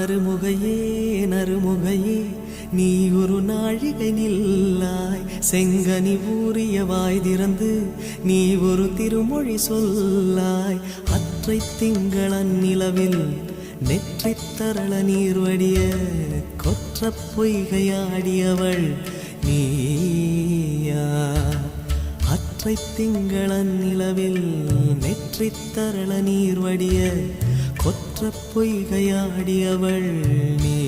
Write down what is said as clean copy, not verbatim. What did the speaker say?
நறுமுகையே நறுமுகையே நீ ஒரு நாழிகை நில்லாய் செங்கனி ஊறிய வாய் திறந்து நீ ஒரு திருமொழி சொல்லாய் அற்றை திங்களன் நிலவில் நெற்றித் தரள நீர் வடிய கொற்ற பொய்கையாடியவள் நீயா அற்றை திங்களன் நிலவில் நெற்றித் தரள நீர் வடிய கொற்ற பொய்கையாடியவள் நீ